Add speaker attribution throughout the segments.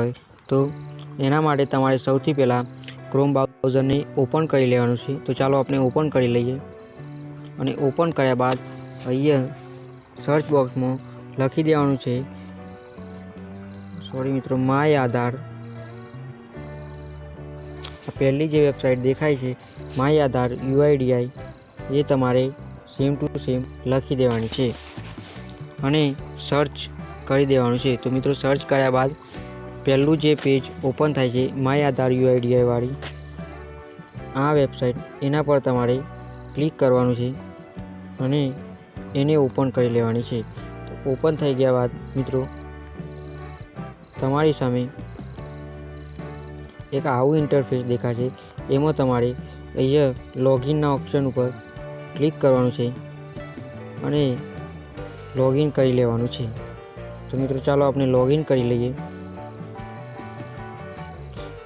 Speaker 1: હોય તો એના માટે તમારે સૌથી પહેલાં ક્રોમ બ્રાઉઝરને ઓપન કરી લેવાનું છે। તો ચાલો આપણે ઓપન કરી લઈએ અને ઓપન કર્યા બાદ અહીંયા સર્ચ બોક્સમાં લખી દેવાનું છે મિત્રો માય આધાર। પહેલી જે વેબસાઇટ દેખાય છે માય આધાર UIDI એ તમારે સેમ ટુ સેમ લખી દેવાની છે અને સર્ચ કરી દેવાનું છે। તો મિત્રો સર્ચ કર્યા બાદ પહેલું જે પેજ ઓપન થાય છે માય આધાર UIDI વાળી આ વેબસાઇટ એના પર તમારે ક્લિક કરવાનું છે અને એને ઓપન કરી લેવાની છે। તો ઓપન થઈ ગયા બાદ મિત્રો તમારી સામે એક આવું ઇન્ટરફેસ દેખાશે। એમાં તમારે અહીંયા લોગિનના ઓપ્શન ઉપર ક્લિક કરવાનું છે અને લોગિન કરી લેવાનું છે। તો મિત્રો ચાલો આપણે લોગિન કરી લઈએ।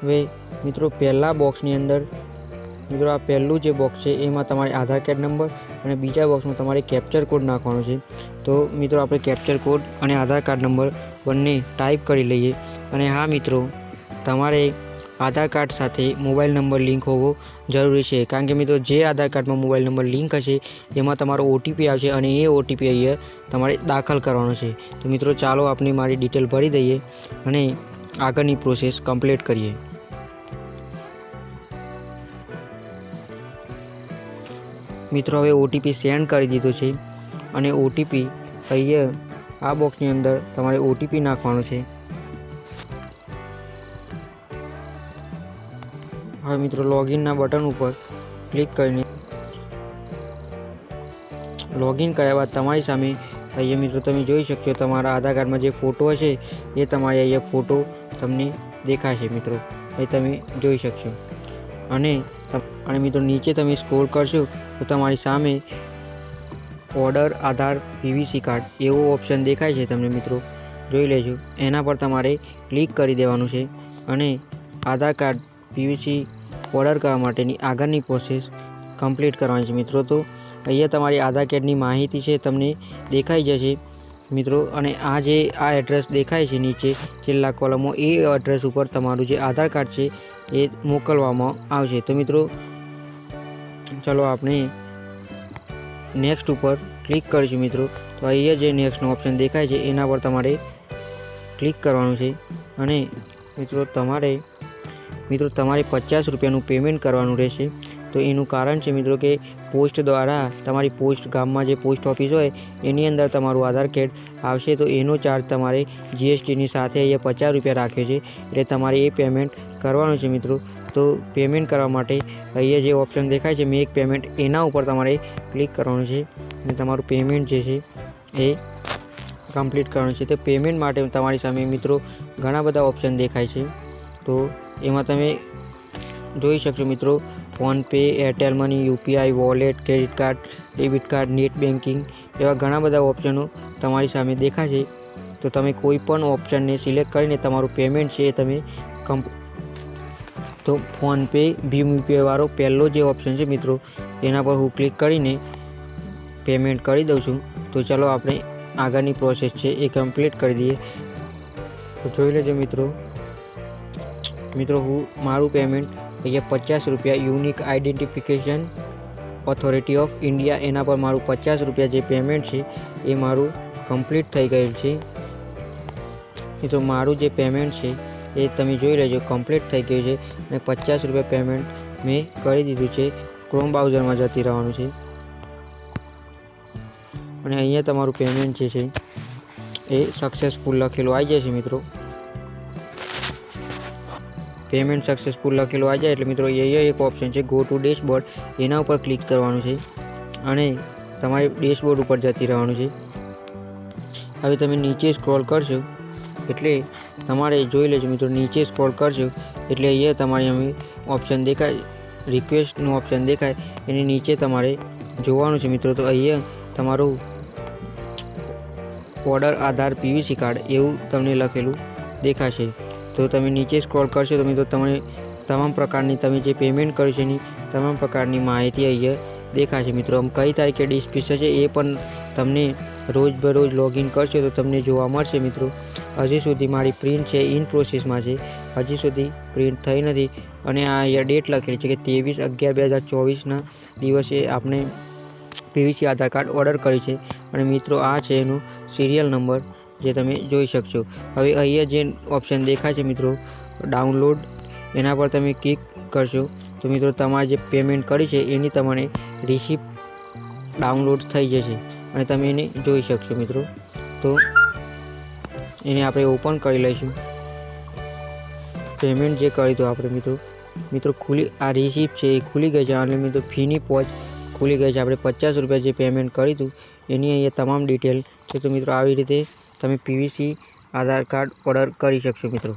Speaker 1: હવે મિત્રો પહેલા બોક્સની અંદર મિત્રો આ પહેલું જે બોક્સ છે એમાં તમારે આધાર કાર્ડ નંબર અને બીજા બોક્સમાં તમારે કેપ્ચર કોડ નાખવાનો છે। તો મિત્રો આપણે કેપ્ચર કોડ અને આધાર કાર્ડ નંબર બંને ટાઈપ કરી લઈએ। અને હા મિત્રો તમારે આધાર કાર્ડ સાથે મોબાઈલ નંબર લિંક હોવો જરૂરી છે, કારણ કે મિત્રો જે આધાર કાર્ડમાં મોબાઈલ નંબર લિંક હશે એમાં તમારો OTP આવશે અને એ OTP અહીંયા તમારે દાખલ કરવાનો છે। તો મિત્રો ચાલો આપણે મારી ડિટેલ ભરી દઈએ અને આગળની પ્રોસેસ કમ્પ્લીટ કરીએ। મિત્રો હવે OTP સેન્ડ કરી દીધો છે અને OTP અહીંયા આ બોક્સની અંદર તમારે OTP નાખવાનો છે। હવે મિત્રો લોગિનના બટન ઉપર ક્લિક કરીને લોગિન કર્યા બાદ તમારી સામે અહીંયા મિત્રો તમે જોઈ શકશો તમારા આધાર કાર્ડમાં જે ફોટો હશે એ તમારે અહીંયા ફોટો તમને દેખાશે। મિત્રો એ તમે જોઈ શકશો અને મિત્રો નીચે તમે સ્ક્રોલ કરશો તો તમારી સામે ઓર્ડર આધાર PVC કાર્ડ એવો ઓપ્શન દેખાય છે તમને મિત્રો જોઈ લેજો। એના પર તમારે ક્લિક કરી દેવાનું છે અને આધાર કાર્ડ PVC ઓર્ડર કરવા માટેની આગળની પ્રોસેસ કમ્પ્લીટ કરવાની છે મિત્રો। તો અહીંયા તમારી આધાર કાર્ડની માહિતી છે તમને દેખાઈ જશે મિત્રો અને આ એડ્રેસ દેખાય છે નીચે છેલ્લા કોલમમાં એ એડ્રેસ ઉપર તમારું જે આધાર કાર્ડ છે એ મોકલવામાં આવશે। તો મિત્રો ચલો આપણે નેક્સ્ટ ઉપર ક્લિક કરીશું મિત્રો। તો અહીંયા જે નેક્સ્ટનો ઓપ્શન દેખાય છે એના પર તમારે ક્લિક કરવાનું છે અને મિત્રો તમારે 50 રૂપિયાનું પેમેન્ટ કરવાનું રહેશે। તો એનું કારણ છે મિત્રો કે પોસ્ટ દ્વારા તમારી પોસ્ટ ગામમાં જે પોસ્ટ ઓફિસ હોય એની અંદર તમારું આધાર કાર્ડ આવશે તો એનો ચાર્જ તમારે GSTની સાથે અહીંયા 50 રૂપિયા રાખ્યો છે, એટલે તમારે એ પેમેન્ટ કરવાનું છે મિત્રો। તો પેમેન્ટ કરવા માટે અહીંયા જે ઓપ્શન દેખાય છે મેક પેમેન્ટ એના ઉપર તમારે ક્લિક કરવાનું છે અને તમારું પેમેન્ટ જે છે એ કમ્પ્લીટ કરવાનું છે। તો પેમેન્ટ માટે તમારી સામે મિત્રો ઘણા બધા ઓપ્શન દેખાય છે। તો એમાં તમે જોઈ શકશો મિત્રો PhonePe, Airtel money, UPI, wallet, credit card, debit card, net banking એવા ઘણા બધા ઓપ્શનો તમારી સામે દેખાશે। તો તમે કોઈ પણ ઓપ્શનને સિલેક્ટ કરીને તમારું પેમેન્ટ છે એ તમે તો ફોનપે ભીમ UPI વાળો પહેલો જે ઓપ્શન છે મિત્રો એના પર હું ક્લિક કરીને પેમેન્ટ કરી દઉં છું। તો ચાલો આપણે આગળની પ્રોસેસ છે એ કમ્પ્લીટ કરી દઈએ। તો જોઈ લેજો મિત્રો હું મારું પેમેન્ટ અહીંયા 50 રૂપિયા unique identification authority of India એના પર મારું 50 રૂપિયા જે પેમેન્ટ છે એ મારું કમ્પ્લીટ થઈ ગયું છે। મિત્રો મારું જે પેમેન્ટ છે એ તમે જોઈ લેજો કમ્પ્લીટ થઈ ગયું છે અને 50 રૂપિયા પેમેન્ટ મેં કરી દીધું છે। ક્રોમ બ્રાઉઝરમાં જતી રહેવાનું છે અને અહીંયા તમારું પેમેન્ટ જે છે એ સક્સેસફુલ લખેલું આવી જાય છે મિત્રો। પેમેન્ટ સક્સેસફુલ લખેલું આવી જાય એટલે મિત્રો અહીંયા એક ઓપ્શન છે ગો ટુ ડેશબોર્ડ એના ઉપર ક્લિક કરવાનું છે અને તમારે ડેશબોર્ડ ઉપર જતી રહેવાનું છે। હવે તમે નીચે સ્ક્રોલ કરશો એટલે તમારે જોઈ લેજો મિત્રો નીચે સ્ક્રોલ કરશો એટલે અહીંયા તમારે અમે ઓપ્શન દેખાય રિક્વેસ્ટનું ઓપ્શન દેખાય એની નીચે તમારે જોવાનું છે મિત્રો। તો અહીંયા તમારું ઓર્ડર આધાર PVC કાર્ડ એવું તમને લખેલું દેખાશે। તો તમે નીચે સ્ક્રોલ કરશો તો મિત્રો તમને તમામ પ્રકારની તમે જે પેમેન્ટ કર્યું છે એની તમામ પ્રકારની માહિતી અહીંયા દેખાશે મિત્રો। કઈ તારીખે ડિસ્પેચ છે એ પણ તમને રોજબરોજ લોગિન કરશો તો તમને જોવા મળશે મિત્રો. હજી સુધી મારી પ્રિન્ટ છે ઇન પ્રોસેસમાં છે, હજી સુધી પ્રિન્ટ થઈ નથી. અને આ અહીંયા ડેટ લખેલી છે કે 23/11/2024ના દિવસે આપણે PVC આધાર કાર્ડ ઓર્ડર કર્યું છે. અને મિત્રો આ છે એનો સિરિયલ નંબર જે તમે જોઈ શકશો. હવે અહીંયા જે ઓપ્શન દેખાય છે મિત્રો ડાઉનલોડ, એના પર તમે ક્લિક કરશો તો મિત્રો તમારે જે પેમેન્ટ કરી છે એની તમને રિસિપ્ટ ડાઉનલોડ થઈ જશે અને તમે એને જોઈ શકશો મિત્રો. તો એને આપણે ઓપન કરી લઈશું. પેમેન્ટ જે કર્યું હતું આપણે મિત્રો ખુલી આ રિસિપ્ટ છે એ ખુલી ગઈ છે. અને મિત્રો ફીની પહોંચ ખુલી ગઈ છે. આપણે 50 રૂપિયા જે પેમેન્ટ કર્યું હતું એની અહીંયા તમામ ડિટેલ છે. તો મિત્રો આવી રીતે તમે PVC આધાર કાર્ડ ઓર્ડર કરી શકશો મિત્રો.